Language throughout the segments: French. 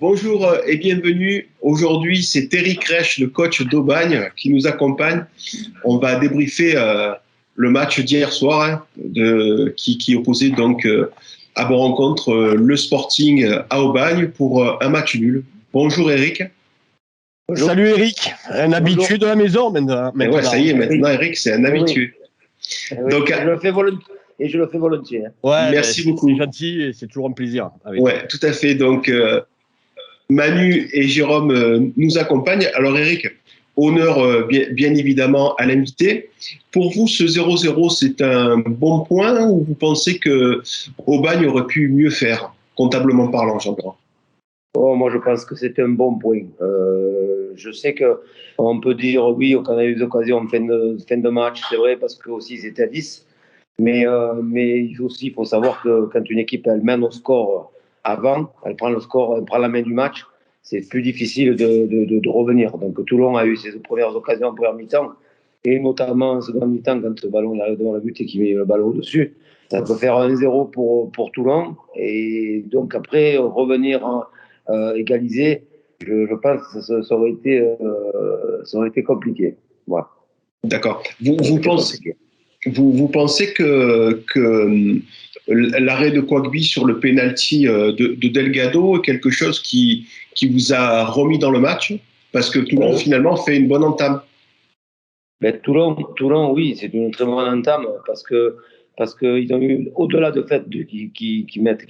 Bonjour et bienvenue. Aujourd'hui, c'est Eric Reich, le coach d'Aubagne, qui nous accompagne. On va débriefer le match d'hier soir qui opposait donc à bon rencontre le Sporting à Aubagne pour un match nul. Bonjour Eric. Bonjour. Salut Eric, un habitué de la maison maintenant. Ouais, ça y est, maintenant Eric, c'est un habitué. Oui. Donc, je le fais volontiers. Ouais, merci beaucoup. C'est gentil et c'est toujours un plaisir. Ouais, tout à fait. Donc, Manu et Jérôme nous accompagnent. Alors Eric, honneur bien évidemment à l'invité. Pour vous, ce 0-0, c'est un bon point ou vous pensez que Aubagne aurait pu mieux faire, comptablement parlant, j'entends? Moi, je pense que c'est un bon point. Je sais qu'on peut dire oui, qu'on a eu des occasions en fin de match, c'est vrai, parce que aussi ils étaient à 10. Mais aussi, il faut savoir que quand une équipe elle mène au score avant, elle prend le score, elle prend la main du match, c'est plus difficile de revenir. Donc Toulon a eu ses premières occasions en première mi-temps, et notamment en seconde mi-temps, quand le ballon arrive devant la but et qu'il met le ballon au-dessus. Ça peut faire 1-0 pour Toulon. Et donc après, revenir égaliser, je pense que ça aurait été compliqué. Voilà. D'accord. Vous pensez que l'arrêt de Quagby sur le penalty de Delgado est quelque chose qui vous a remis dans le match? Parce que Toulon, finalement, fait une bonne entame. Toulon, oui, c'est une très bonne entame parce qu'ils ont eu, au-delà du fait qu'ils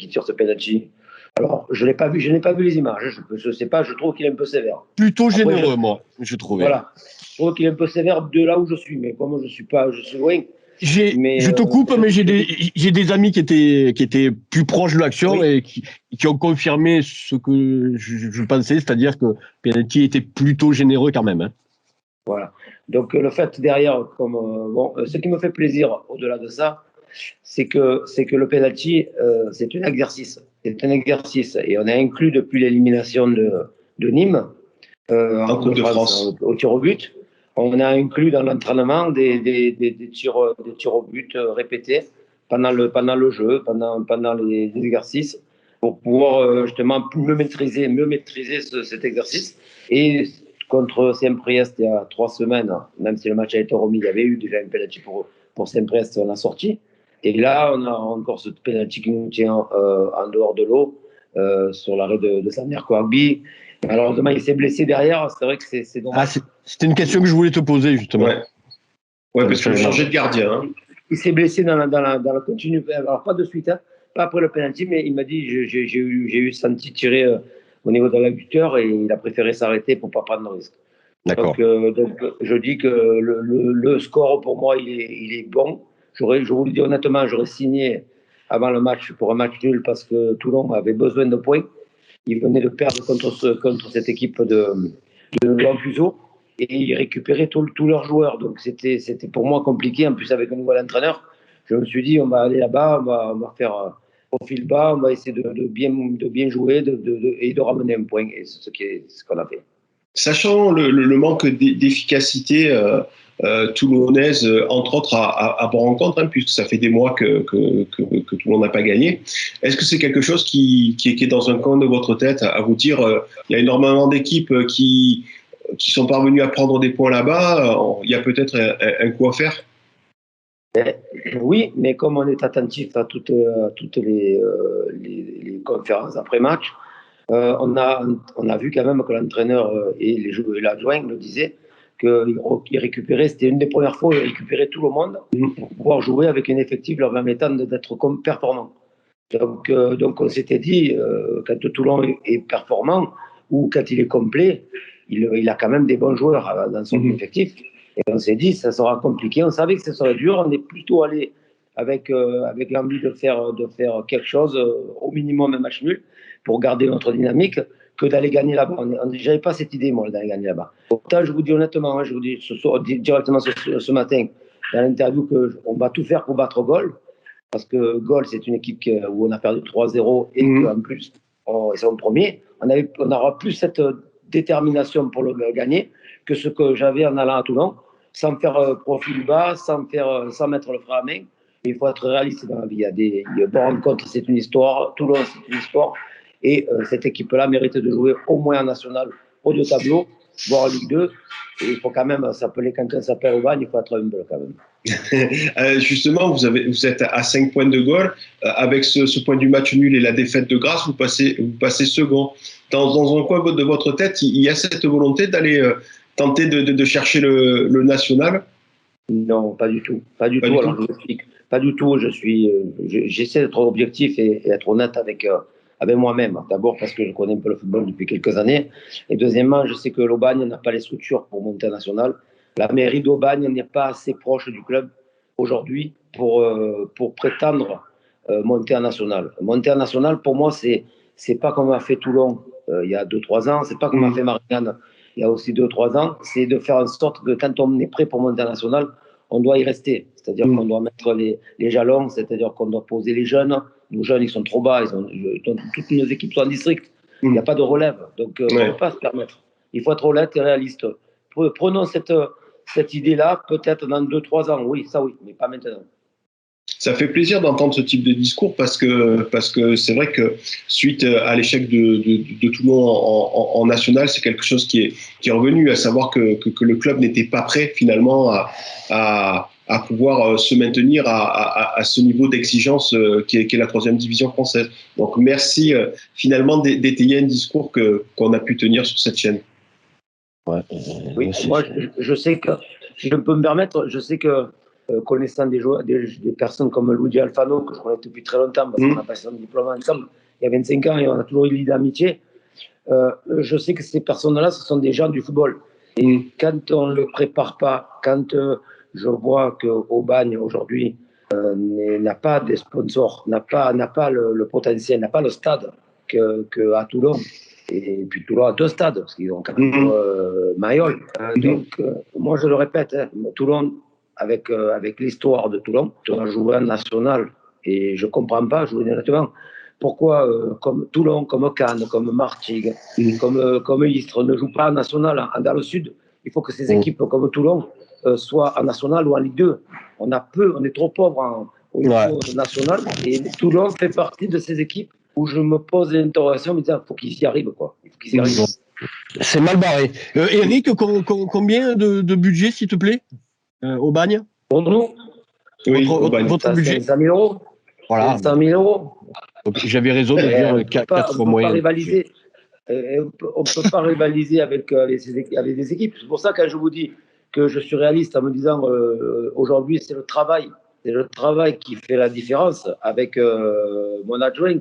tirent ce penalty. Alors, je n'ai pas vu les images. Je sais pas, je trouve qu'il est un peu sévère. Plutôt généreux, moi, je trouvais. Voilà. Je trouve qu'il est un peu sévère de là où je suis, mais comme je suis loin. Je te coupe, mais j'ai des amis qui étaient plus proches de l'action, oui, et qui ont confirmé ce que je pensais, c'est-à-dire que penalty était plutôt généreux quand même. Hein. Voilà. Donc le fait derrière, ce qui me fait plaisir au-delà de ça, c'est que le penalty, c'est un exercice. C'est un exercice, et on a inclus depuis l'élimination de Nîmes en Coupe de France au tir au but. On a inclus dans l'entraînement des tirs au but répétés pendant le jeu, pendant les exercices, pour pouvoir justement mieux maîtriser cet exercice. Et contre Saint-Priest il y a 3 semaines, même si le match a été remis, il y avait eu déjà un penalty pour Saint-Priest, on l'a sorti. Et là, on a encore ce penalty qui nous tient en dehors de l'eau sur l'arrêt de Samir Kouagby. Malheureusement, il s'est blessé derrière. C'est vrai que c'est dommage. C'était une question que je voulais te poser, justement. Ouais, parce qu'il a changé de gardien. Hein. Il s'est blessé dans la continue. Alors, pas de suite, hein, pas après le penalty, mais il m'a dit j'ai eu senti tirer au niveau de la buteur et il a préféré s'arrêter pour ne pas prendre le risque. D'accord. Donc, je dis que le score, pour moi, il est bon. Je vous le dis honnêtement, j'aurais signé avant le match pour un match nul parce que Toulon avait besoin de points. Ils venaient de perdre contre cette équipe de Laurent Puzo et ils récupéraient tous leurs joueurs. Donc c'était pour moi compliqué. En plus, avec un nouvel entraîneur, je me suis dit on va aller là-bas, on va faire profil bas, on va essayer de bien jouer et de ramener un point. Et c'est ce qu'on a fait. Sachant le manque d'efficacité toulonnaise, entre autres à bon rencontre, hein, puisque ça fait des mois que Toulon n'a pas gagné. Est-ce que c'est quelque chose qui est dans un coin de votre tête à vous dire il y a énormément d'équipes qui sont parvenues à prendre des points là-bas, il y a peut-être un coup à faire? Oui, mais comme on est attentif à toutes les conférences après-match, on a vu quand même que l'entraîneur et l'adjoint le disaient qu'il récupérait, c'était une des premières fois où il récupérait tout le monde pour pouvoir jouer avec un effectif leur permettant d'être performant. Donc on s'était dit, quand Toulon est performant ou quand il est complet, il a quand même des bons joueurs dans son effectif. Et on s'est dit, ça sera compliqué. On savait que ça serait dur. On est plutôt allé avec l'envie de faire quelque chose, au minimum un match nul, pour garder notre dynamique, que d'aller gagner là-bas. Je n'avais pas cette idée, moi, d'aller gagner là-bas. Pourtant, je vous dis honnêtement, hein, je vous dis directement ce matin, dans l'interview, qu'on va tout faire pour battre Gaulle, parce que Gaulle, c'est une équipe où on a perdu 3-0 et qu'en plus, ils sont premiers. On n'aura plus cette détermination pour le gagner que ce que j'avais en allant à Toulon, sans faire profil bas, sans mettre le frein à main. Il faut être réaliste dans la vie. Il y a des bonnes rencontres, c'est une histoire. Toulon, c'est une histoire. Et cette équipe-là mérite de jouer au moins en national, haut de tableau, voire en Ligue 2. Et il faut quand même s'appeler, quand on s'appelle Aubagne, il faut être humble quand même. Justement, vous êtes à 5 points de goal. Avec ce point du match nul et la défaite de Grasse, vous passez second. Dans un coin de votre tête, il y a cette volonté d'aller tenter de chercher le national? Non, pas du tout. Pas du tout. Alors, je vous explique. Pas du tout. J'essaie d'être objectif et être honnête avec moi-même. D'abord parce que je connais un peu le football depuis quelques années. Et deuxièmement, je sais que l'Aubagne n'a pas les structures pour monter en national. La mairie d'Aubagne n'est pas assez proche du club aujourd'hui pour prétendre monter en national. Monter en national, pour moi, c'est pas comme a fait Toulon il y a 2-3 ans. C'est pas comme a fait Marignane il y a aussi 2-3 ans. C'est de faire en sorte que quand on est prêt pour monter en national, on doit y rester. C'est-à-dire qu'on doit mettre les jalons, c'est-à-dire qu'on doit poser les jeunes. Nos jeunes, ils sont trop bas. Toutes nos équipes sont en district. Il n'y a pas de relève. Donc, on ne peut pas se permettre. Il faut être honnête et réaliste. Prenons cette idée-là, peut-être dans 2-3 ans. Oui, ça oui, mais pas maintenant. Ça fait plaisir d'entendre ce type de discours parce que c'est vrai que suite à l'échec de Toulon en national, c'est quelque chose qui est revenu, à savoir que le club n'était pas prêt finalement à pouvoir se maintenir à ce niveau d'exigence qui est la 3e division française. Donc merci finalement d'étayer un discours qu'on a pu tenir sur cette chaîne. Ouais. Oui, moi je sais que, si je peux me permettre, je sais que connaissant des joueurs, des personnes comme Luigi Alfano, que je connais depuis très longtemps, parce qu'on a passé un diplôme ensemble il y a 25 ans et on a toujours eu l'idée d'amitié, je sais que ces personnes-là, ce sont des gens du football. Et quand on ne le prépare pas, quand je vois qu'Aubagne aujourd'hui n'a pas de sponsors, n'a pas le potentiel, n'a pas le stade qu'à Toulon. Et puis Toulon a 2 stades, parce qu'ils ont quand même Mayol. Donc, moi je le répète, Toulon, avec l'histoire de Toulon, on a joué en national. Et je ne comprends pas, je vous dis honnêtement, pourquoi comme Toulon, comme Cannes, comme Martigues, comme Istres ne jouent pas en national dans le sud. Il faut que ces équipes comme Toulon soient en national ou en Ligue 2. On est trop pauvre au niveau national. Et Toulon fait partie de ces équipes où je me pose l'interrogation, me disant, il faut qu'ils y arrivent, quoi. Il faut qu'ils y arrivent. C'est mal barré. Eric, combien de budget, s'il te plaît, Aubagne? Pour nous, votre budget? 500 000 euros. Voilà. 500 000 euros. Donc, j'avais raison de dire 4 moyens. On ne peut pas rivaliser avec des équipes. C'est pour ça que quand je vous dis que je suis réaliste en me disant aujourd'hui, c'est le travail. C'est le travail qui fait la différence avec mon adjoint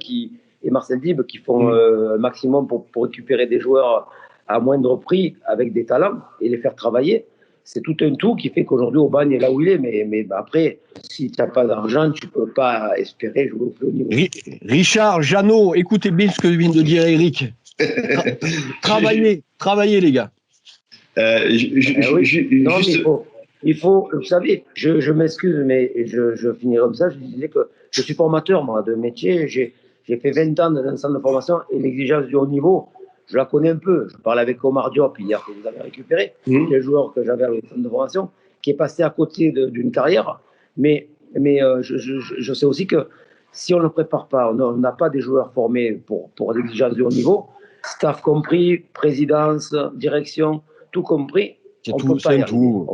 et Marcel Dib qui font un maximum pour récupérer des joueurs à moindre prix avec des talents et les faire travailler. C'est tout un tout qui fait qu'aujourd'hui Aubagne est là où il est. Mais après, si tu n'as pas d'argent, tu ne peux pas espérer jouer au plus haut niveau. Richard, Jeannot, écoutez bien ce que vient de dire Eric. Travaillez les gars. Il faut, vous savez, je m'excuse, mais je finirai comme ça. Je disais que je suis formateur, moi, de métier. J'ai fait 20 ans dans un centre de formation et l'exigence du haut niveau, je la connais un peu. Je parlais avec Omar Diop hier, que vous avez récupéré, le joueur que j'avais au centre de formation, qui est passé à côté d'une carrière. Mais je sais aussi que si on ne le prépare pas, on n'a pas des joueurs formés pour l'exigence du haut niveau, staff compris, présidence, direction, tout compris. On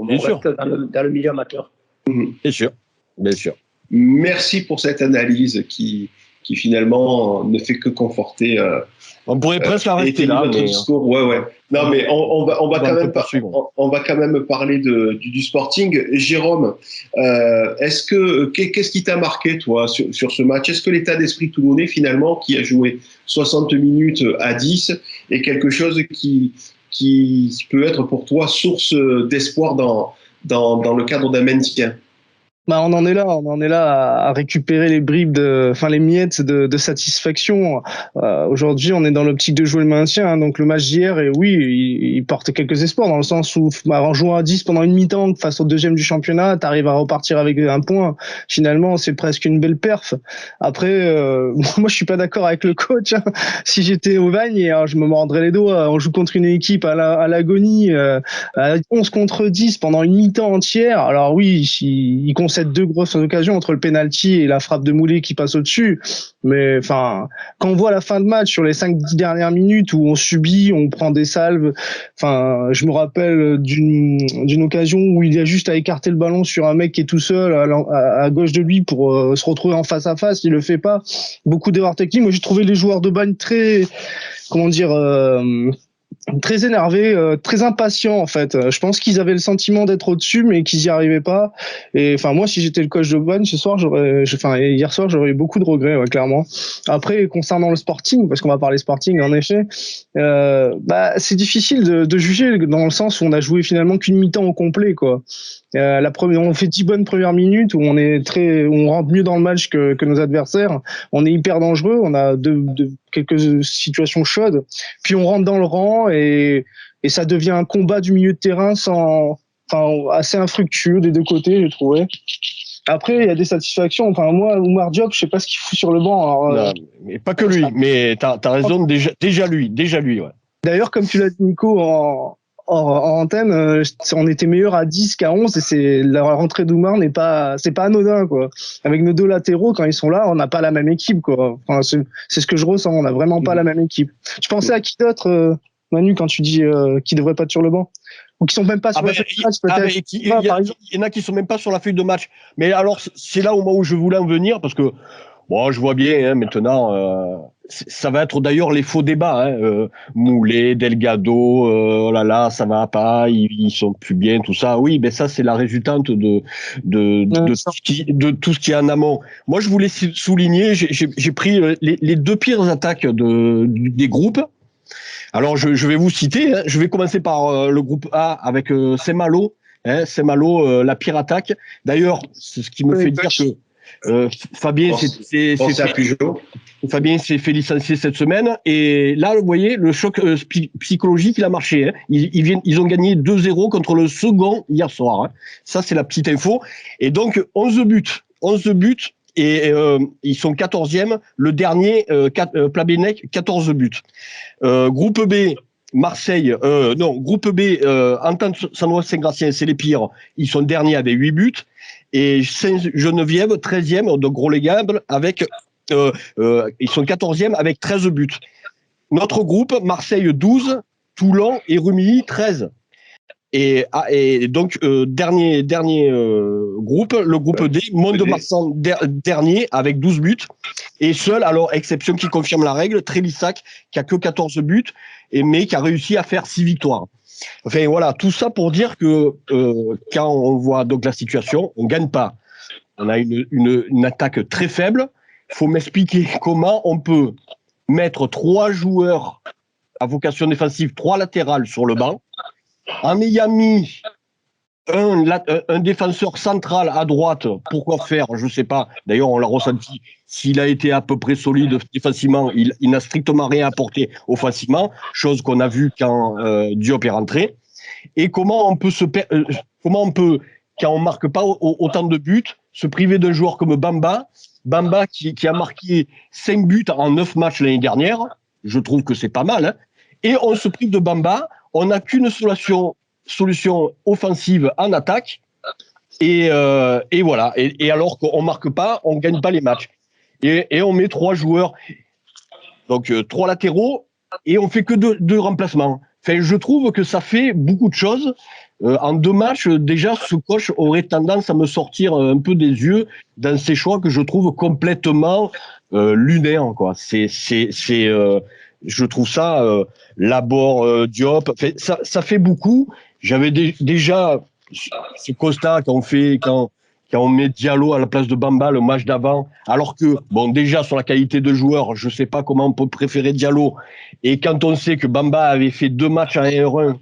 reste dans le milieu amateur. Bien sûr, bien sûr. Merci pour cette analyse qui finalement ne fait que conforter. On pourrait presque arrêter là. Votre discours. Ouais. Non, mais on va quand même parler du sporting. Jérôme, qu'est-ce qui t'a marqué, toi, sur ce match? Est-ce que l'état d'esprit toulonnais, finalement, qui a joué 60 minutes à 10, est quelque chose qui peut être pour toi source d'espoir dans le cadre d'un maintien? On en est là à récupérer les bribes les miettes de satisfaction. Aujourd'hui, on est dans l'optique de jouer le maintien. Donc le match d'hier, et oui, il porte quelques espoirs dans le sens où en jouant à 10 pendant une mi-temps face au 2e du championnat, t'arrives à repartir avec un point. Finalement, c'est presque une belle perf. Après, moi, je suis pas d'accord avec le coach. Hein. Si j'étais au Vagne, je me mordrais les doigts. On joue contre une équipe à l'agonie, à 11 contre 10 pendant une mi-temps entière. Alors oui, il concerne possède 2 grosses occasions entre le penalty et la frappe de Moulé qui passe au-dessus. Mais enfin, quand on voit la fin de match sur les 5-10 dernières minutes où on subit, on prend des salves. Enfin, je me rappelle d'une occasion où il y a juste à écarter le ballon sur un mec qui est tout seul à gauche de lui pour se retrouver en face à face. Il le fait pas. Beaucoup d'erreurs techniques. Moi, j'ai trouvé les joueurs de Bagne très, comment dire, très énervés, très impatients en fait. Je pense qu'ils avaient le sentiment d'être au-dessus, mais qu'ils y arrivaient pas. Et enfin, moi, si j'étais le coach de Bagne hier soir, j'aurais eu beaucoup de regrets, ouais, clairement. Après, concernant le Sporting, parce qu'on va parler Sporting, en effet, c'est difficile de juger dans le sens où on a joué finalement qu'une mi-temps au complet, quoi. On fait 10 bonnes premières minutes où on rentre mieux dans le match que nos adversaires. On est hyper dangereux. On a quelques situations chaudes. Puis on rentre dans le rang et ça devient un combat du milieu de terrain assez infructueux des deux côtés, j'ai trouvé. Après, il y a des satisfactions. Enfin, moi, Oumar Diop, je sais pas ce qu'il fout sur le banc. Alors, non, mais pas que lui. Mais t'as raison. Déjà lui, ouais. D'ailleurs, comme tu l'as dit, Nico, en antenne, on était meilleur à 10 qu'à 11 et la rentrée d'Oumar c'est pas anodin, quoi. Avec nos 2 latéraux, quand ils sont là, on n'a pas la même équipe, quoi. Enfin, c'est ce que je ressens. On n'a vraiment pas la même équipe. Tu pensais à qui d'autre, Manu, quand tu dis qui devrait pas être sur le banc? Ou qui sont même pas sur la feuille de match, peut-être. Il y en a qui sont même pas sur la feuille de match. Mais alors, c'est là où je voulais en venir parce que, bon, je vois bien, hein, maintenant, ça va être d'ailleurs les faux débats, hein, Moulé, Delgado, oh là là, ça va pas, ils sont plus bien, tout ça. Oui, mais ça, c'est la résultante de tout ce qui est en amont. Moi, je voulais souligner, j'ai pris les 2 pires attaques des groupes. Alors, je vais vous citer, hein. Je vais commencer par le groupe A avec Saint-Malo, hein, Saint-Malo, la pire attaque. D'ailleurs, c'est ce qui me fait dire que Fabien s'est fait licencier cette semaine. Et là, vous voyez, le choc psychologique, il a marché. Hein. Ils ont gagné 2-0 contre le second hier soir. Hein. Ça, c'est la petite info. Et donc, 11 buts. Et ils sont 14e. Le dernier, Plabennec, 14 buts. Groupe B, Marseille, groupe B, Entente Saint-Gratien, c'est les pires. Ils sont derniers avec 8 buts. Et Saint-Geneviève, 13e, de Gros-les-Gables, avec, ils sont 14e avec 13 buts. Notre groupe, Marseille, 12, Toulon et Rumilly, 13. Et donc, dernier groupe, le groupe D, Mont-de-Marsan, dernier, avec 12 buts. Et seul, alors, exception qui confirme la règle, Trélissac, qui a que 14 buts, mais qui a réussi à faire 6 victoires. Enfin, voilà, tout ça pour dire que quand on voit donc la situation, on gagne pas. On a une attaque très faible. Il faut m'expliquer comment on peut mettre 3 joueurs à vocation défensive, 3 latérales sur le banc, en ayant mis un défenseur central à droite. Pourquoi faire? Je ne sais pas. D'ailleurs, on l'a ressenti. S'il a été à peu près solide défensivement, il n'a strictement rien apporté offensivement, chose qu'on a vu quand Diop est rentré. Et comment on peut quand on marque pas autant de buts, se priver d'un joueur comme Bamba qui a marqué 5 buts en 9 matchs l'année dernière. Je trouve que c'est pas mal. Hein. Et on se prive de Bamba. On n'a qu'une solution offensive en attaque. Et voilà. Et alors qu'on marque pas, on gagne pas les matchs. Et on met 3 joueurs, donc 3 latéraux, et on fait que 2 remplacements. Enfin, je trouve que ça fait beaucoup de choses. En 2 matchs, déjà, ce coach aurait tendance à me sortir un peu des yeux dans ses choix que je trouve complètement lunaires, quoi. Je trouve ça Laborde, Diop. Enfin, ça fait beaucoup. J'avais déjà ce constat quand on met Diallo à la place de Bamba le match d'avant, alors que, bon, déjà sur la qualité de joueur, je sais pas comment on peut préférer Diallo. Et quand on sait que Bamba avait fait 2 matchs à 1-1,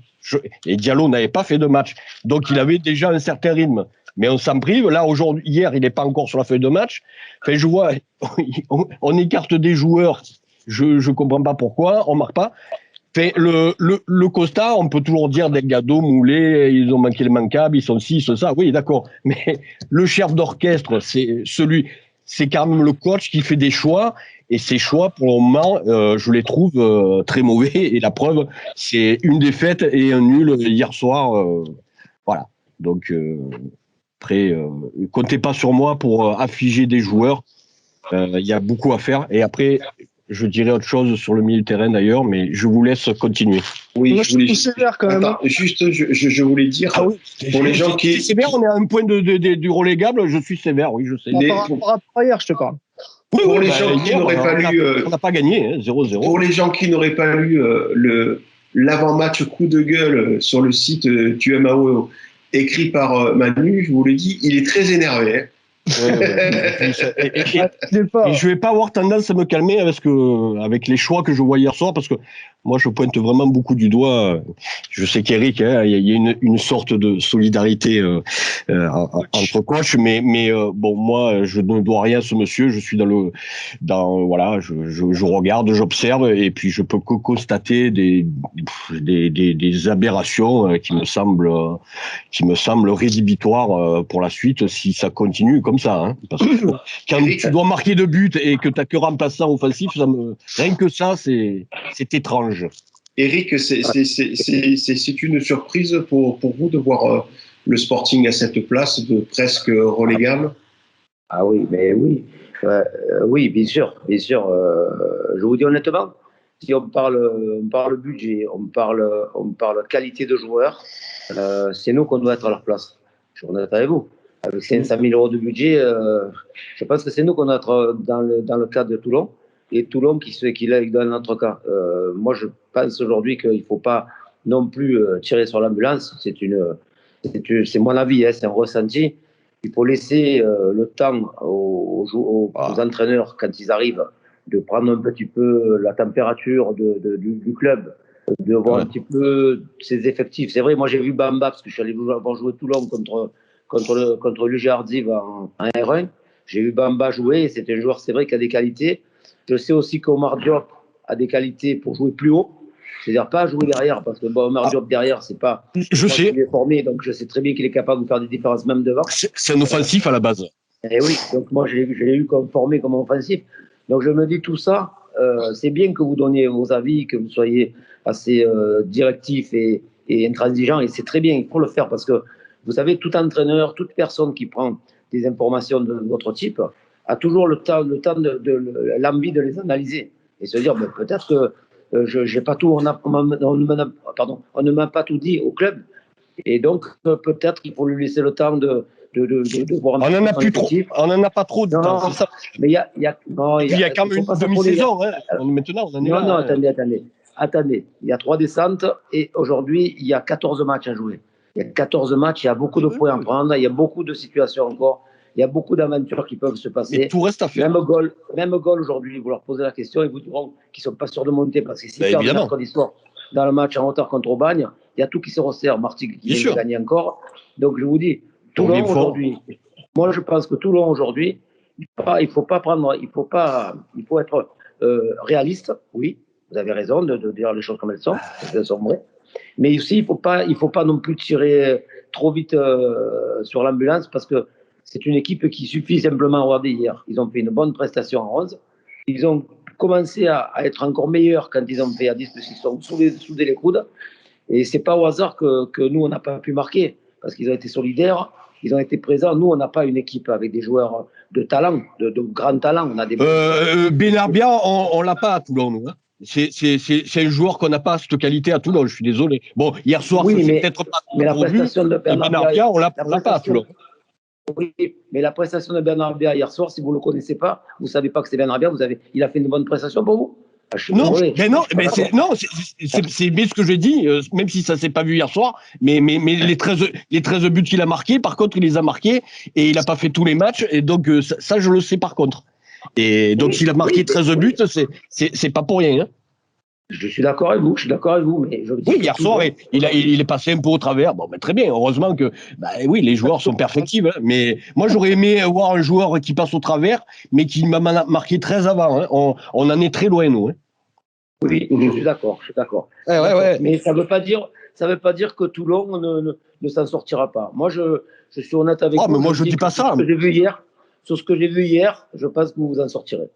et Diallo n'avait pas fait de match, donc il avait déjà un certain rythme. Mais on s'en prive. Là, hier, il n'est pas encore sur la feuille de match. Enfin, je vois, on écarte des joueurs. Je comprends pas pourquoi on marque pas. Enfin, le constat, on peut toujours dire Delgado, Moulé, ils ont manqué le manquable, ils sont ci, ils sont ça. Oui, d'accord. Mais le chef d'orchestre, c'est quand même le coach qui fait des choix. Et ces choix, pour le moment, je les trouve très mauvais. Et la preuve, c'est une défaite et un nul hier soir. Voilà. Donc, Après, comptez pas sur moi pour affiger des joueurs. Il y a beaucoup à faire. Et après, je dirais autre chose sur le milieu de terrain d'ailleurs, mais je vous laisse continuer. Oui, Moi, je voulais je suis sévère quand même. Attends, juste, je voulais dire, Ah oui, pour les gens qui... C'est sévère, on est à un point du relégable, je suis sévère, oui, je sais. Par rapport à hier, je te parle. Oui, pour oui, les bah, gens qui hier, n'auraient pas lu... on n'a pas gagné, hein, 0-0. Pour les gens qui n'auraient pas lu l'avant-match coup de gueule sur le site du MAO écrit par Manu, je vous le dis, il est très énervé. Hein. Et je vais pas avoir tendance à me calmer avec les choix que je vois hier soir, parce que moi je pointe vraiment beaucoup du doigt. Je sais qu'Eric, hein, il y a une sorte de solidarité entre coachs, mais bon, moi je ne dois rien à ce monsieur. Je suis voilà, je regarde, j'observe, et puis je peux que constater des aberrations qui me semblent rédhibitoires pour la suite si ça continue comme ça, hein, parce que quand tu dois marquer 2 buts et que tu n'as que remplaçant offensif, rien que ça, c'est étrange. Eric, c'est une surprise pour vous de voir le Sporting à cette place de presque relégable? Ah oui, mais oui. Oui, bien sûr. Bien sûr. Je vous dis honnêtement, si on parle budget, on parle qualité de joueur, c'est nous qu'on doit être à leur place. Je suis honnête avec vous. Avec 500 000 euros de budget, je pense que c'est nous qu'on doit être dans le cadre de Toulon. Et Toulon qui est dans notre cas. Moi, je pense aujourd'hui qu'il ne faut pas non plus tirer sur l'ambulance. C'est mon avis, hein, c'est un ressenti. Il faut laisser le temps aux entraîneurs, quand ils arrivent, de prendre un petit peu la température du club, de voir un petit peu ses effectifs. C'est vrai, moi j'ai vu Bamba, parce que je suis allé voir jouer Toulon contre l'UG Ardiv en R1. J'ai vu Bamba jouer, et c'est un joueur, c'est vrai, qui a des qualités. Je sais aussi qu'Omar Diop a des qualités pour jouer plus haut. C'est-à-dire pas jouer derrière, parce que Omar Diop derrière, c'est pas. Je sais. Il est formé, donc je sais très bien qu'il est capable de faire des différences même devant. C'est un offensif à la base. Et oui, donc moi je l'ai eu formé comme offensif. Donc je me dis tout ça, c'est bien que vous donniez vos avis, que vous soyez assez directif et intransigeant, et c'est très bien, il faut le faire, parce que vous savez, tout entraîneur, toute personne qui prend des informations de votre type a toujours le temps l'envie de les analyser et se dire peut-être que j'ai pas tout, on ne m'a pas tout dit au club, et donc peut-être qu'il faut lui laisser le temps de voir un on en a plus trop, on en a pas trop de temps. Mais il y a quand même une demi-saison, hein. Maintenant on en est là. Non, attendez, il y a 3 descentes et aujourd'hui il y a 14 matchs à jouer. Il y a 14 matchs, il y a beaucoup de points à prendre, il y a beaucoup de situations encore, il y a beaucoup d'aventures qui peuvent se passer. Et tout reste à faire. Même goal aujourd'hui, vous leur posez la question, ils vous diront qu'ils ne sont pas sûrs de monter, parce que si perdent mercredi soir dans le match en retard contre Aubagne, il y a tout qui se resserre. Martigues qui vient de gagner encore. Donc je vous dis, Toulon aujourd'hui, moi je pense que Toulon aujourd'hui, il faut être réaliste, oui, vous avez raison de dire les choses comme elles sont vraies. Mais aussi, il faut pas non plus tirer trop vite sur l'ambulance, parce que c'est une équipe qui suffit simplement à regarder hier. Ils ont fait une bonne prestation en 11. Ils ont commencé à être encore meilleurs quand ils ont fait à 10, parce qu'ils sont soudés les coudes. Et c'est pas au hasard que nous, on n'a pas pu marquer, parce qu'ils ont été solidaires, ils ont été présents. Nous, on n'a pas une équipe avec des joueurs de talent, de grand talent. On a des Benarbia, on l'a pas à Toulon, nous. Hein. C'est un joueur qu'on n'a pas cette qualité à Toulon, je suis désolé. Bon, hier soir, oui, c'est peut-être pas mais la prestation de Benarbia, on l'a pas à Toulon. Oui, mais la prestation de Benarbia hier soir, si vous ne le connaissez pas, vous ne savez pas que c'est Benarbia, il a fait une bonne prestation pour vous? Non, c'est bien ce que je dis, même si ça ne s'est pas vu hier soir, mais les 13 buts qu'il a marqués, par contre, il les a marqués et il n'a pas fait tous les matchs, et donc ça, je le sais par contre. Et donc, s'il a marqué 13 buts, c'est pas pour rien. Hein. Je suis d'accord avec vous, mais je dis hier soir, il est passé un peu au travers. Bon, très bien, heureusement que, oui, les joueurs sont perfectibles, hein, mais moi, j'aurais aimé voir un joueur qui passe au travers, mais qui m'a marqué 13 avant. Hein. On en est très loin, nous. Hein. Oui, je suis d'accord. Ouais. Mais ça veut pas dire que Toulon ne s'en sortira pas. Moi, je suis honnête avec vous. Mais moi, je dis pas ça. Sur ce que j'ai vu hier, je pense que vous vous en sortirez.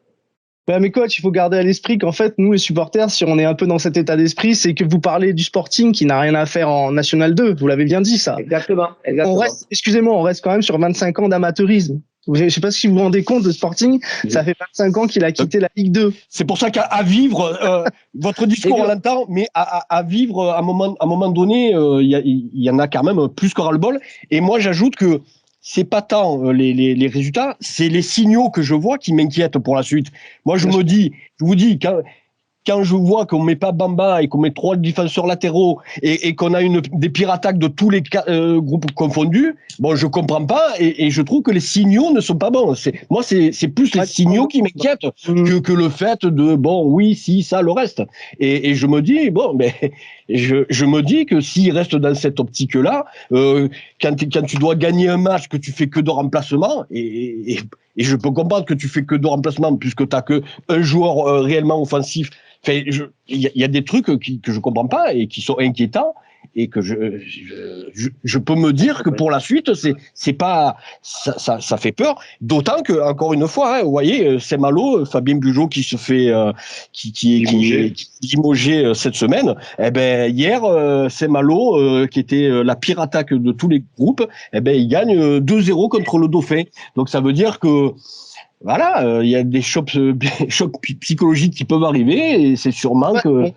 Mais coach, il faut garder à l'esprit qu'en fait, nous, les supporters, si on est un peu dans cet état d'esprit, c'est que vous parlez du Sporting qui n'a rien à faire en National 2. Vous l'avez bien dit, ça. Exactement. On reste quand même sur 25 ans d'amateurisme. Je ne sais pas si vous vous rendez compte, le Sporting, ça fait 25 ans qu'il a quitté la Ligue 2. C'est pour ça qu'à vivre, votre discours, on l'entend, mais à vivre, à un moment donné, il y en a quand même plus que ras-le-bol. Et moi, j'ajoute que c'est pas tant les résultats, c'est les signaux que je vois qui m'inquiètent pour la suite. Moi, je vous dis, quand je vois qu'on met pas Bamba et qu'on met 3 défenseurs latéraux et qu'on a des pires attaques de tous les groupes confondus, bon, je comprends pas et je trouve que les signaux ne sont pas bons. Moi, c'est plus les signaux qui m'inquiètent que le fait de bon, oui, si, ça, le reste. Et je me dis bon, mais je me dis que s'il reste dans cette optique-là, quand tu dois gagner un match, que tu fais que de remplacements et je peux comprendre que tu fais que de remplacements puisque tu n'as qu'un joueur réellement offensif. Enfin, il y a des trucs que je comprends pas et qui sont inquiétants et que je peux me dire que pour la suite c'est pas ça fait peur, d'autant que encore une fois, hein, vous voyez, Saint-Malo, Fabien Bugeaud qui se fait qui est limogé cette semaine. Eh ben hier, Saint-Malo qui était la pire attaque de tous les groupes, eh ben il gagne 2-0 contre le Dauphin. Donc ça veut dire que voilà, il y a des chocs psychologiques qui peuvent arriver et c'est sûrement que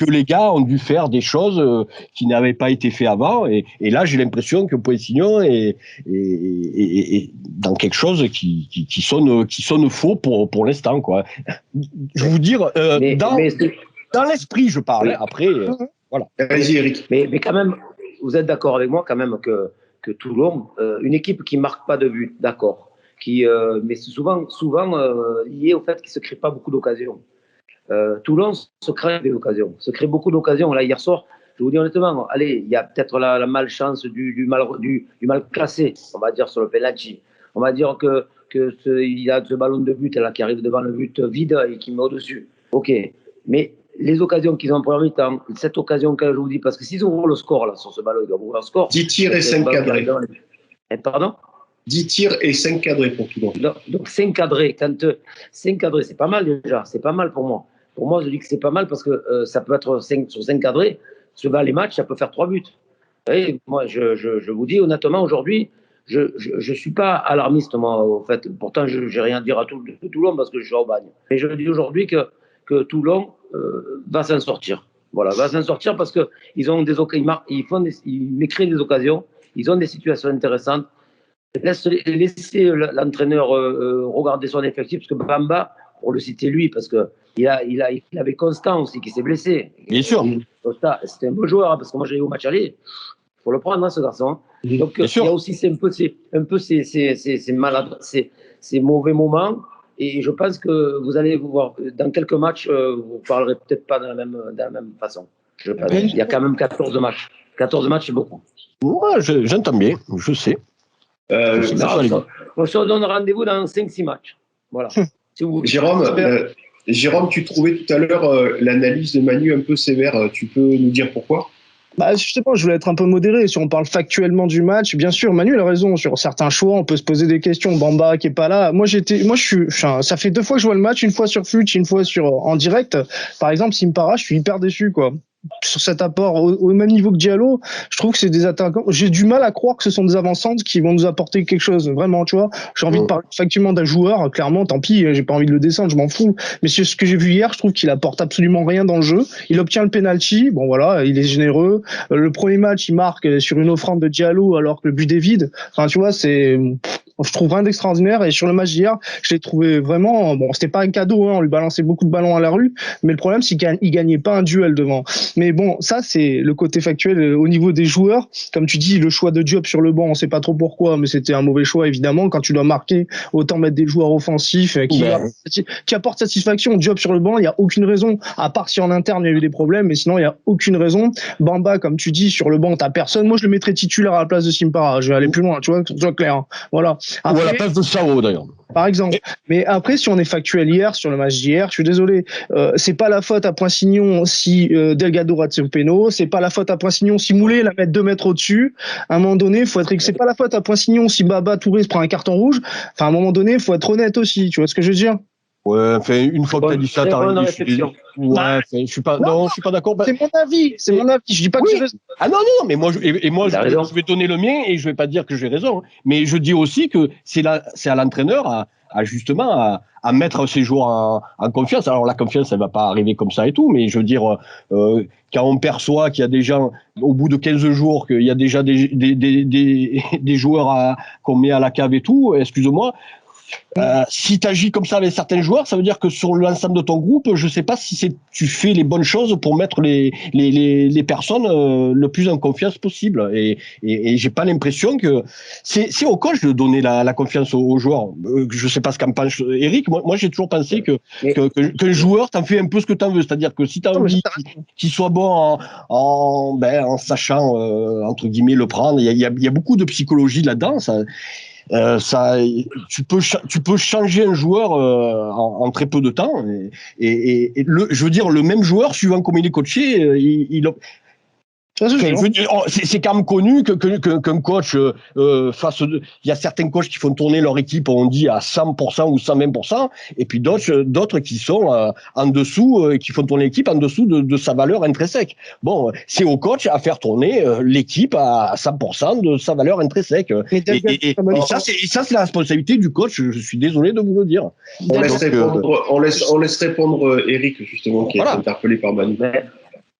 les gars ont dû faire des choses qui n'avaient pas été faites avant et là j'ai l'impression que Poinsignon est dans quelque chose qui sonne faux pour l'instant, quoi. Je vais vous dire dans l'esprit je parle, après voilà. Vas-y Eric. Mais quand même, vous êtes d'accord avec moi quand même que Toulon, une équipe qui marque pas de but, d'accord. Mais c'est souvent lié au fait qu'il ne se crée pas beaucoup d'occasions. Toulon se crée des occasions, se crée beaucoup d'occasions. Là, hier soir, je vous dis honnêtement, allez, il y a peut-être la malchance du mal classé, on va dire, sur le penalty. On va dire il y a ce ballon de but là, qui arrive devant le but vide et qui met au-dessus. OK. Mais les occasions qu'ils ont en première mi-temps, cette occasion que je vous dis, parce que s'ils ouvrent le score là, sur ce ballon, ils doivent ouvrir le score. 10 tirs et 5 cadrés. Pardon ? 10 tirs et 5 cadrés pour tout le monde. Donc 5 cadrés, 5 cadrés, c'est pas mal déjà, c'est pas mal pour moi. Pour moi, je dis que c'est pas mal parce que ça peut être 5 sur 5 cadrés, selon les matchs, ça peut faire 3 buts. Et moi, je vous dis honnêtement, aujourd'hui, je suis pas alarmiste, moi, en fait. Pourtant, je n'ai rien à dire à Toulon parce que je suis au bagne. Mais je dis aujourd'hui que Toulon va s'en sortir. Voilà, va s'en sortir parce qu'ils ont des occasions, ils créent des occasions, ils ont des situations intéressantes. Laissez l'entraîneur regarder son effectif, parce que Bamba, pour le citer lui, parce qu'il avait Constant aussi qui s'est blessé. Bien sûr. C'était un beau joueur, hein, parce que moi j'ai eu au match aller. Il faut le prendre, hein, ce garçon. Donc il y a aussi ces mauvais moments. Et je pense que vous allez vous voir, dans quelques matchs, vous ne parlerez peut-être pas de la même façon. Il y a quand même 14 matchs. 14 matchs, c'est beaucoup. Moi, j'entends bien, je sais. On se donne rendez-vous dans 5-6 matchs. Voilà. Si vous Jérôme, tu trouvais tout à l'heure l'analyse de Manu un peu sévère. Tu peux nous dire pourquoi ? Je sais pas, je voulais être un peu modéré. Si on parle factuellement du match, bien sûr, Manu a raison. Sur certains choix, on peut se poser des questions. Bamba qui est pas là. Ça fait 2 fois que je vois le match, une fois sur Fuch, une fois en direct. Par exemple, Simpara, je suis hyper déçu, quoi. Sur cet apport au même niveau que Diallo, je trouve que c'est des attaquants. J'ai du mal à croire que ce sont des avancantes qui vont nous apporter quelque chose. Vraiment, tu vois. J'ai envie de parler factuellement d'un joueur. Clairement, tant pis, j'ai pas envie de le descendre, je m'en fous. Mais c'est ce que j'ai vu hier, je trouve qu'il apporte absolument rien dans le jeu. Il obtient le penalty. Bon, voilà, il est généreux. Le premier match, il marque sur une offrande de Diallo alors que le but est vide. Enfin, tu vois, je trouve rien d'extraordinaire. Et sur le match d'hier, je l'ai trouvé vraiment, bon, c'était pas un cadeau, hein, on lui balançait beaucoup de ballons à la rue, mais le problème, c'est qu'il gagnait pas un duel devant. Mais bon, ça, c'est le côté factuel. Au niveau des joueurs, comme tu dis, le choix de Diop sur le banc, on sait pas trop pourquoi, mais c'était un mauvais choix, évidemment. Quand tu dois marquer, autant mettre des joueurs offensifs qui apportent satisfaction. Diop sur le banc, il y a aucune raison, à part si en interne, il y a eu des problèmes, mais sinon, il y a aucune raison. Bamba, comme tu dis, sur le banc, t'as personne. Moi, je le mettrais titulaire à la place de Simpara. Je vais aller plus loin, tu vois, que ce soit clair. Voilà. Après, ou à la place de Sao, d'ailleurs. Par exemple. Mais après, si on est factuel hier, sur le match d'hier, je suis désolé, c'est pas la faute à Poinsignon si Delgado rate son péno, c'est pas la faute à Poinsignon si Moulé la met 2 mètres au-dessus. À un moment donné, c'est pas la faute à Poinsignon si Baba Touré se prend un carton rouge. Enfin, à un moment donné, il faut être honnête aussi, tu vois ce que je veux dire? Ouais, enfin, une fois que tu as dit ça, très t'as bonne rien dit. réflexion. Ouais, enfin, je suis pas d'accord. C'est mon avis, c'est mon avis. Je dis pas que Oui. j'ai raison. Ah non, non, mais moi, Il a raison. je vais donner le mien et je vais pas dire que j'ai raison. Hein. Mais je dis aussi que c'est à l'entraîneur justement à mettre ses joueurs en confiance. Alors la confiance, elle va pas arriver comme ça et tout, mais je veux dire, quand on perçoit qu'il y a déjà, au bout de 15 jours, qu'il y a déjà des joueurs qu'on met à la cave et tout, excuse-moi, si tu agis comme ça avec certains joueurs, ça veut dire que sur l'ensemble de ton groupe, je sais pas si tu fais les bonnes choses pour mettre les personnes le plus en confiance possible. Et j'ai pas l'impression que c'est au coach de donner la confiance aux joueurs. Je sais pas ce qu'en pense Eric. Moi j'ai toujours pensé qu'un joueur, t'en fais un peu ce que t'en veux. C'est-à-dire que si t'as envie qu'il soit bon en sachant entre guillemets le prendre, il y a beaucoup de psychologie là-dedans. Tu peux changer un joueur en très peu de temps je veux dire le même joueur suivant comment il est coaché c'est quand même connu qu'un coach il y a certains coachs qui font tourner leur équipe, on dit à 100% ou 120%, et puis d'autres qui sont en dessous, qui font tourner l'équipe en dessous de sa valeur intrinsèque. Bon, c'est au coach à faire tourner l'équipe à 100% de sa valeur intrinsèque. Et ça, c'est la responsabilité du coach. Je suis désolé de vous le dire. On laisse répondre Eric justement, qui est interpellé par Manu.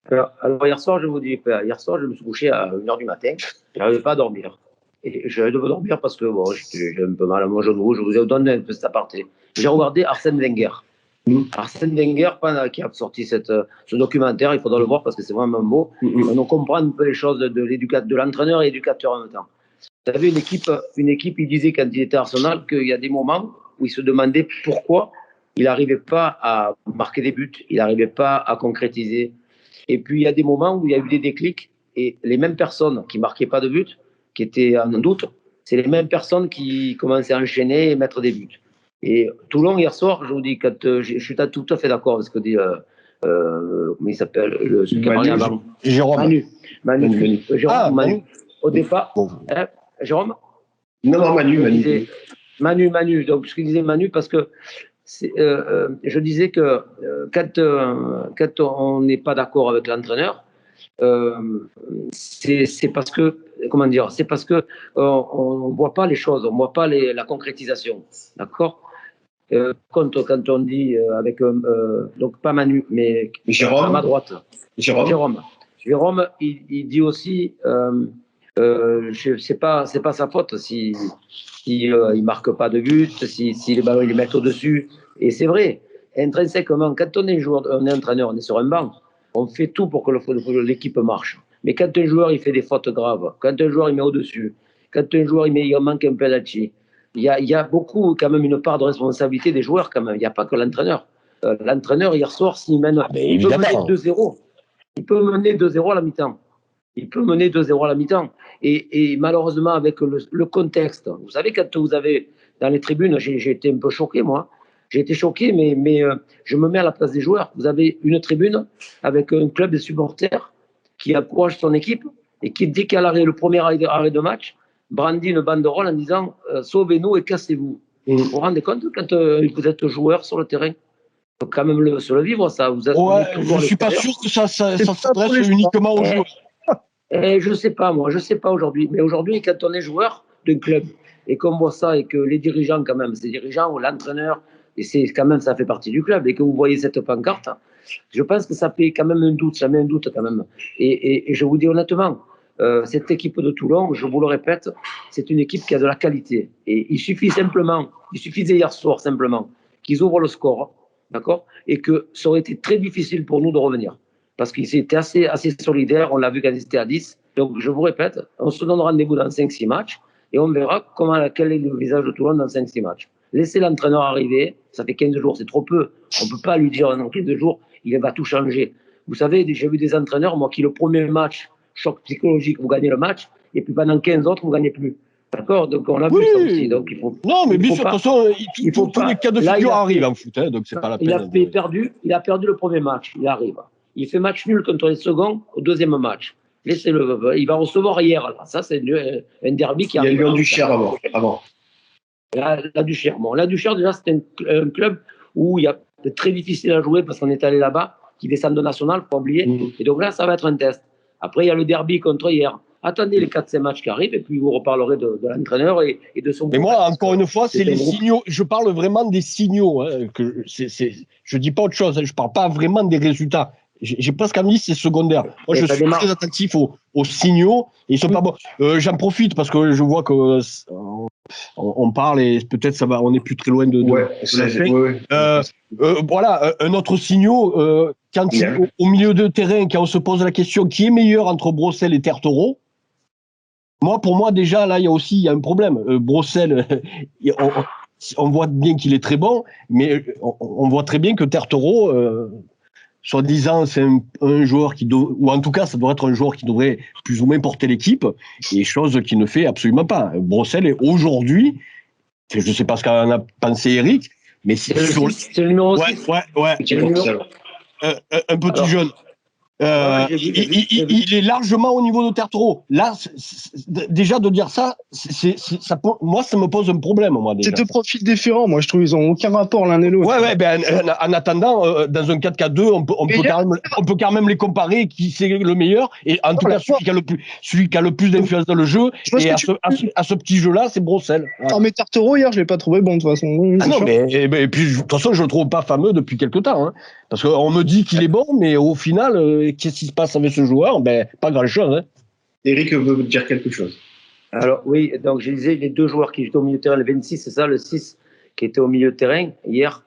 Alors, hier soir, je me suis couché à 1h du matin. Je n'arrivais pas à dormir. Et je devais dormir parce que j'ai un peu mal à mon genou. Je vous ai donné un peu cet aparté. J'ai regardé Arsène Wenger. Arsène Wenger, qui a sorti ce documentaire, il faudra le voir parce que c'est vraiment beau. On comprend un peu les choses de l'entraîneur et éducateur en même temps. Vous savez, une équipe, il disait quand il était à Arsenal qu'il y a des moments où il se demandait pourquoi il n'arrivait pas à marquer des buts, il n'arrivait pas à concrétiser. Et puis, il y a des moments où il y a eu des déclics et les mêmes personnes qui ne marquaient pas de but, qui étaient en doute, c'est les mêmes personnes qui commençaient à enchaîner et mettre des buts. Et Toulon, hier soir, je vous dis, je suis tout à fait d'accord avec ce que dit, comment il s'appelle, celui qui a parlé avant. Jérôme. Manu. Manu. Au départ, Jérôme Non, Manu. Manu. Donc, ce qu'il disait Manu, parce que je disais que quand on n'est pas d'accord avec l'entraîneur, c'est parce que, comment dire, c'est parce que on voit pas les choses, on voit pas la concrétisation, d'accord. Quand on dit donc pas Manu, mais Jérôme, à ma droite, Jérôme, il dit aussi, c'est pas sa faute si il marque pas de but, si les ballons ils les mettent au-dessus. Et c'est vrai, intrinsèquement, quand on est joueur, on est entraîneur, on est sur un banc, on fait tout pour que l'équipe marche. Mais quand un joueur il fait des fautes graves, quand un joueur il met au-dessus, quand un joueur il manque un penalty, il y a beaucoup quand même une part de responsabilité des joueurs quand même. Il n'y a pas que l'entraîneur. L'entraîneur hier soir, s'il mène, il peut mener 2-0. Il peut mener 2-0 à la mi-temps. Et malheureusement, avec le contexte, vous savez, quand vous avez dans les tribunes, j'ai été un peu choqué, moi. J'ai été choqué, mais je me mets à la place des joueurs. Vous avez une tribune avec un club de supporters qui encourage son équipe et qui, dès qu'il y a le premier arrêt de match, brandit une banderole en disant sauvez-nous et cassez-vous. Vous vous rendez compte quand vous êtes joueur sur le terrain? Il faut quand même se le vivre, ça. Je ne suis pas sûr que ça s'adresse uniquement aux joueurs. Je ne sais pas, moi. Je ne sais pas aujourd'hui. Mais aujourd'hui, quand on est joueur d'un club et qu'on voit ça et que les dirigeants, quand même, ces dirigeants ou l'entraîneur, et c'est quand même, ça fait partie du club, et que vous voyez cette pancarte, je pense que ça fait quand même un doute, ça met un doute quand même. Et je vous dis honnêtement, cette équipe de Toulon, je vous le répète, c'est une équipe qui a de la qualité. Et il suffisait hier soir simplement qu'ils ouvrent le score, d'accord, et que ça aurait été très difficile pour nous de revenir. Parce qu'ils étaient assez solidaires, on l'a vu quand ils étaient à 10. Donc je vous répète, on se donne rendez-vous dans 5-6 matchs et on verra quel est le visage de Toulon dans 5-6 matchs. Laissez l'entraîneur arriver, ça fait 15 jours, c'est trop peu. On ne peut pas lui dire dans 15 jours, il va tout changer. Vous savez, j'ai vu des entraîneurs, moi, qui le premier match, choc psychologique, vous gagnez le match, et puis pendant 15 autres, vous ne gagnez plus. D'accord? Donc on l'a vu ça aussi. Donc, non, mais bien sûr, de toute façon, tous les cas de figure arrivent en foot, hein, donc c'est pas la peine. Il a perdu le premier match, il arrive. Il fait match nul contre les seconds au deuxième match. Laissez-le. Il va recevoir hier. Là. Ça, c'est un derby qui arrive. Il y a Lyon-Duchère avant. La Duchère. Bon, la Duchère, déjà, c'est un club où c'est très difficile à jouer parce qu'on est allé là-bas, qui descendent de national, faut pas oublier. Et donc là, ça va être un test. Après, il y a le derby contre hier. Attendez les 4-5 matchs qui arrivent et puis vous reparlerez de l'entraîneur et de son. Mais moi, encore une fois, c'est les signaux. Je parle vraiment des signaux. Hein, je dis pas autre chose. Hein, je parle pas vraiment des résultats. J'ai presque envie, c'est secondaire. Moi, je suis très attentif aux signaux. Et ils sont pas bons. J'en profite parce que je vois que on parle et peut-être ça va. On n'est plus très loin de la fin. Voilà, un autre signaux. Quand au milieu de terrain, quand on se pose la question qui est meilleur entre Brossel et Tertero. Pour moi, déjà, là, il y a un problème. Brossel, on voit bien qu'il est très bon, mais on voit très bien que Tertero, soi-disant, c'est un joueur ou en tout cas, ça devrait être un joueur qui devrait plus ou moins porter l'équipe, et chose qu'il ne fait absolument pas. Brossel est aujourd'hui, je ne sais pas ce qu'en a pensé Eric, mais c'est le numéro 6. Ouais. Un petit jeune. Il est largement au niveau de Tertero. Là, déjà de dire ça, moi, ça me pose un problème. C'est deux profils différents. Moi, je trouve qu'ils n'ont aucun rapport l'un et l'autre. En attendant, dans un 4-4-2, on peut quand même les comparer, qui c'est le meilleur. Et en tout cas, celui qui a le plus d'influence dans le jeu. Et à ce petit jeu-là, c'est Brossel. Ouais. Mais Tertero, hier, je ne l'ai pas trouvé bon, de toute façon. Mais puis, de toute façon, je ne le trouve pas fameux depuis quelque temps. Hein. Parce qu'on me dit qu'il est bon, mais au final, qu'est-ce qui se passe avec ce joueur? Pas grand-chose. Hein. Eric veut dire quelque chose. Alors oui, donc je disais, les deux joueurs qui étaient au milieu de terrain, le 26, c'est ça, le 6 qui était au milieu de terrain hier,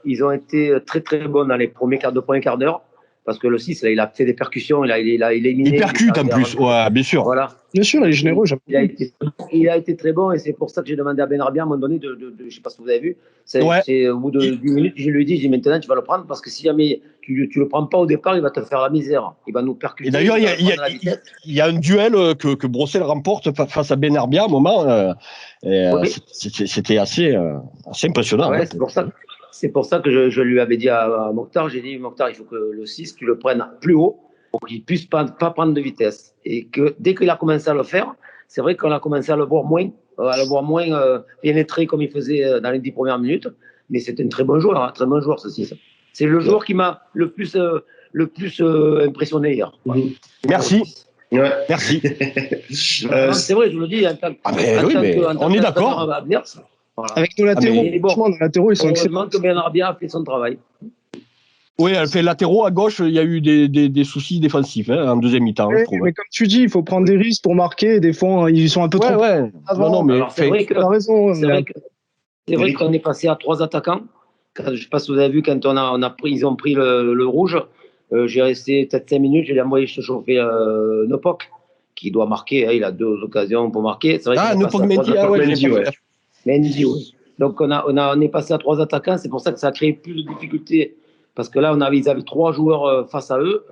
ils ont été très très bons dans les premiers quarts d'heure, parce que le 6, là, il a fait des percussions, il a éliminé. Il percute en plus, ouais, bien sûr. Voilà. Bien sûr, il est généreux. Il a été très bon et c'est pour ça que j'ai demandé à Benarbia à un moment donné, je ne sais pas si vous avez vu, au bout de 10 minutes, je lui ai dit maintenant tu vas le prendre parce que si jamais tu ne le prends pas au départ, il va te faire la misère. Il va nous percuter. Et d'ailleurs, il y a un duel que Brossel remporte face à Benarbia à un moment. C'était assez impressionnant. Ouais, c'est pour ça que je lui avais dit à Mokhtar, j'ai dit Mokhtar, il faut que le 6, tu le prennes plus haut pour qu'il ne puisse pas prendre de vitesse. Et que dès qu'il a commencé à le faire, c'est vrai qu'on a commencé à le voir moins pénétrer comme il faisait dans les 10 premières minutes. Mais c'était un très bon joueur, ce 6. C'est le joueur qui m'a le plus impressionné hier. Merci. Ouais. Merci. C'est vrai, je vous le dis. On est d'accord. Voilà. Avec nos latéraux, franchement, nos latéraux, ils sont excellents. Que Benarbia a fait son travail. Oui, elle fait latéraux à gauche. Il y a eu des soucis défensifs en deuxième mi-temps. Mais comme tu dis, il faut prendre des risques pour marquer. Des fois, ils sont un peu trop. Avant. Non, mais c'est vrai que. Raison. C'est vrai qu'on est passé à 3 attaquants. Je ne sais pas si vous avez vu quand ils ont pris le rouge. J'ai resté peut-être 5 minutes. Je l'ai envoyé chauffer Nopok, qui doit marquer. Il a 2 occasions pour marquer. C'est vrai Nopok Mendy, oui. Donc on est passé à 3 attaquants. C'est pour ça que ça a créé plus de difficultés. Parce que là, ils avaient 3 joueurs face à eux.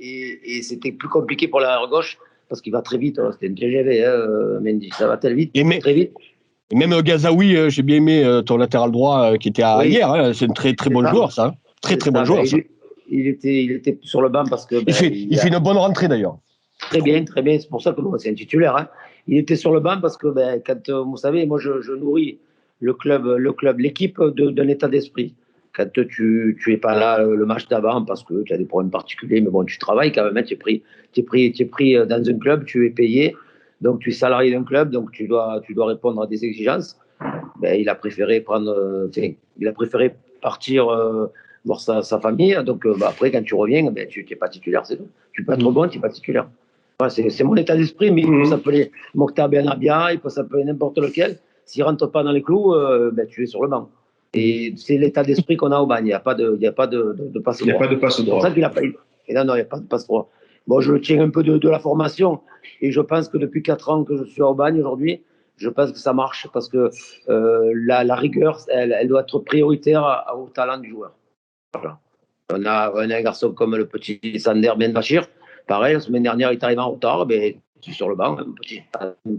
Et c'était plus compliqué pour l'arrière gauche. Parce qu'il va très vite. C'était une TGV, Mendy. Ça va très vite. Très vite. Et même Gazaoui, j'ai bien aimé ton latéral droit qui était hier. Hein, c'est un très très bon joueur, ça. Très bon joueur, ça. Il était sur le banc parce que. Il fait une bonne rentrée, d'ailleurs. Très bien. C'est pour ça que c'est un titulaire. Hein. Il était sur le banc parce que, quand vous savez, moi, je nourris le club, l'équipe d'un état d'esprit. Quand tu n'es pas là le match d'avant parce que tu as des problèmes particuliers, mais bon, tu travailles quand même. Tu es pris dans un club, tu es payé. Donc, tu es salarié d'un club, donc tu dois répondre à des exigences. Il a préféré partir voir sa famille. Donc, après, quand tu reviens, tu n'es pas titulaire, c'est tout. Tu peux être bon, tu n'es pas titulaire. Voilà, c'est mon état d'esprit, mais il peut s'appeler Mokhtar Benarbia, il peut s'appeler n'importe lequel. S'il ne rentre pas dans les clous, tu es sur le banc. Et c'est l'état d'esprit qu'on a au banc. Il n'y a pas de passe droit. Il n'y a pas de passe droit. C'est pour ça qu'il n'a pas eu. Et non, il n'y a pas de passe droit. Bon, je tiens un peu de la formation et je pense que depuis 4 ans que je suis au Bagne aujourd'hui, je pense que ça marche parce que la rigueur, elle doit être prioritaire au talent du joueur. Voilà. On a un garçon comme le petit Sander Benbachir, pareil, la semaine dernière, il est arrivé en retard, il est sur le banc, il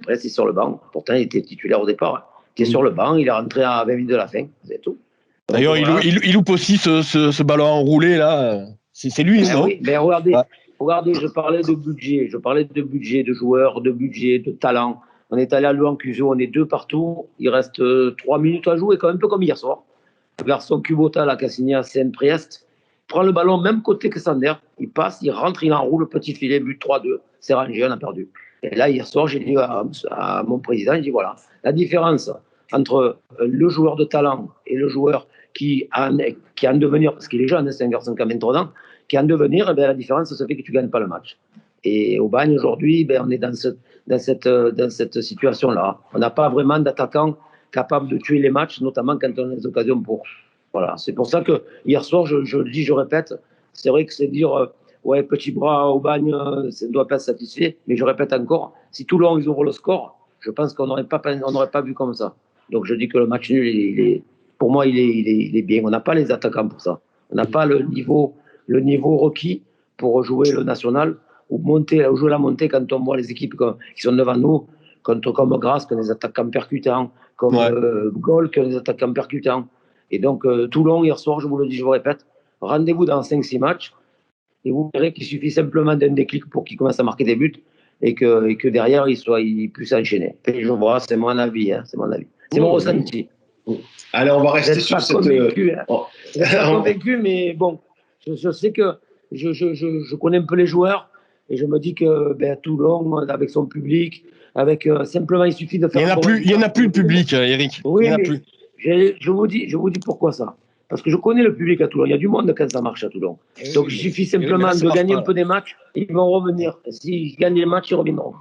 est sur le banc. Pourtant, il était titulaire au départ. Il est sur le banc, il est rentré à 20 minutes de la fin, c'est tout. D'ailleurs, il loupe aussi ce ballon enroulé, là. C'est lui, non? Oui, mais regardez, je parlais de budget, de joueurs, de budget, de talent. On est allé à Louan-Cuso, on est 2 partout. Il reste 3 minutes à jouer, quand même, un peu comme hier soir. le garçon Kubota là, qui a signé à CN-Priest, prend le ballon, même côté que Sander, il passe, il rentre, il enroule le petit filet, but 3-2, c'est rangé, on a perdu. Et là, hier soir, j'ai dit à mon président, j'ai dit voilà, la différence entre le joueur de talent et le joueur qui a en devenir, parce qu'il est jeune, c'est un garçon qui a 23 ans, qui a en devenir, eh bien, la différence, ça fait que tu ne gagnes pas le match. Et au Bagne, aujourd'hui, ben, on est dans cette situation-là. On n'a pas vraiment d'attaquant capable de tuer les matchs, notamment quand on a des occasions pour. Voilà, c'est pour ça que hier soir, je le dis, je répète, c'est vrai que c'est dire ouais, petit bras au Bagne, ça ne doit pas être satisfait, mais je répète encore, si Toulon ils ouvrent le score, je pense qu'on n'aurait pas vu comme ça. Donc je dis que le match nul, pour moi, il est bien. On n'a pas les attaquants pour ça. On n'a pas le niveau requis pour jouer le national ou jouer la montée quand on voit les équipes qui sont devant nous, comme Grasse, qui ont des attaquants percutants, comme Gaulle, qui ont des attaquants percutants. Et donc, Toulon, hier soir, je vous le dis, je vous répète, rendez-vous dans 5-6 matchs et vous verrez qu'il suffit simplement d'un déclic pour qu'ils commencent à marquer des buts et que derrière, ils puissent enchaîner. Et je vois, c'est mon avis. Hein, c'est mon avis. C'est mon ressenti. Allez, on va rester sur cette... Convaincu, hein. Je suis pas convaincu, mais bon, je sais que je connais un peu les joueurs et je me dis que Toulon, avec son public, avec simplement, il suffit de faire... Il n'y en a plus de public, Eric. Oui, il y en a plus. Je vous dis pourquoi ça. Parce que je connais le public à Toulon. Il y a du monde quand ça marche à Toulon. Donc, il suffit simplement de gagner un peu des matchs. Ils vont revenir. S'ils gagnent les matchs, ils reviendront.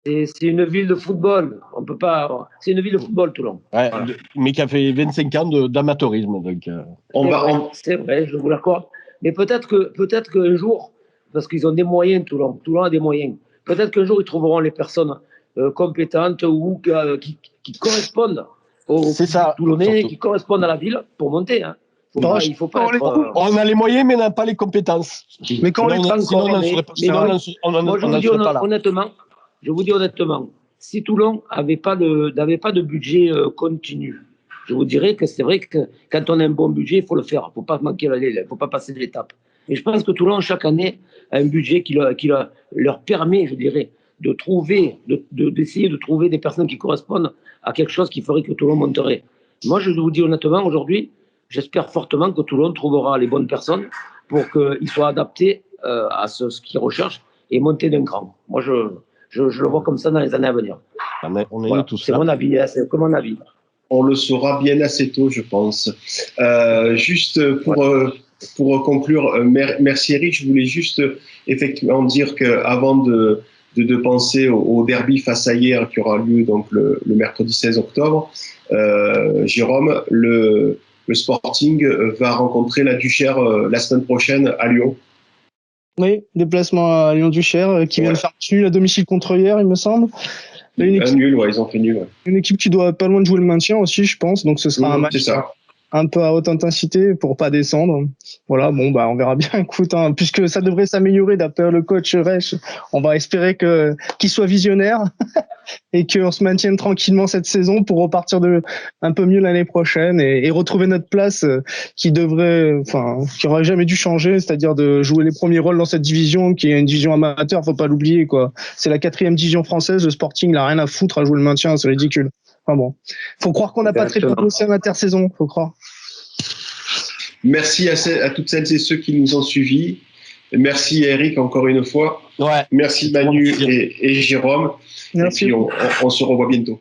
C'est une ville de football. On peut pas. C'est une ville de football, Toulon. Ouais, voilà. Mais qui a fait 25 ans d'amateurisme. Donc, c'est vrai, je vous l'accorde. Mais peut-être qu'un jour, parce qu'ils ont des moyens, Toulon a des moyens. Peut-être qu'un jour, ils trouveront les personnes compétentes ou qui correspondent aux Toulonnais, qui correspondent à la ville pour monter. Hein. Il faut pas être, on a les moyens, mais on n'a pas les compétences. Mais quand on les prend encore, je vous dis honnêtement, si Toulon n'avait pas de budget continu, je vous dirais que c'est vrai que quand on a un bon budget, il faut le faire. Il ne faut pas manquer il ne faut pas passer l'étape. Et je pense que Toulon, chaque année, a un budget qui leur permet, je dirais, d'essayer de trouver des personnes qui correspondent à quelque chose qui ferait que Toulon monterait. Moi, je vous dis honnêtement, aujourd'hui, j'espère fortement que Toulon trouvera les bonnes personnes pour qu'ils soient adaptés à ce qu'ils recherchent et monter d'un cran. Moi, je le vois comme ça dans les années à venir. Voilà. C'est mon avis, hein, c'est que mon avis. On le saura bien assez tôt, je pense. Juste pour conclure, merci Eric. Je voulais juste effectivement dire qu'avant de penser au derby face à Hier qui aura lieu donc le mercredi 16 octobre, Jérôme, le Sporting va rencontrer la Duchère la semaine prochaine à Lyon. Oui, déplacement à Lyon-Duchère qui vient de faire nul à domicile contre Hier, il me semble. Ils ont fait nul. Ouais. Une équipe qui doit pas loin de jouer le maintien aussi, je pense. Donc ce sera un match un peu à haute intensité pour pas descendre. Voilà, bon on verra bien. Écoute, puisque ça devrait s'améliorer d'après le coach Reich, on va espérer qu'il soit visionnaire et qu'on se maintienne tranquillement cette saison pour repartir un peu mieux l'année prochaine et retrouver notre place qui aurait jamais dû changer, c'est-à-dire de jouer les premiers rôles dans cette division qui est une division amateur, faut pas l'oublier quoi. C'est la 4e division française, le Sporting n'a rien à foutre à jouer le maintien, c'est ridicule. Enfin bon, faut croire qu'on n'a pas très progressé en intersaison, faut croire. Merci à toutes celles et ceux qui nous ont suivis. Merci Eric encore une fois. Ouais. Merci Manu et Jérôme. Merci. Et puis on se revoit bientôt.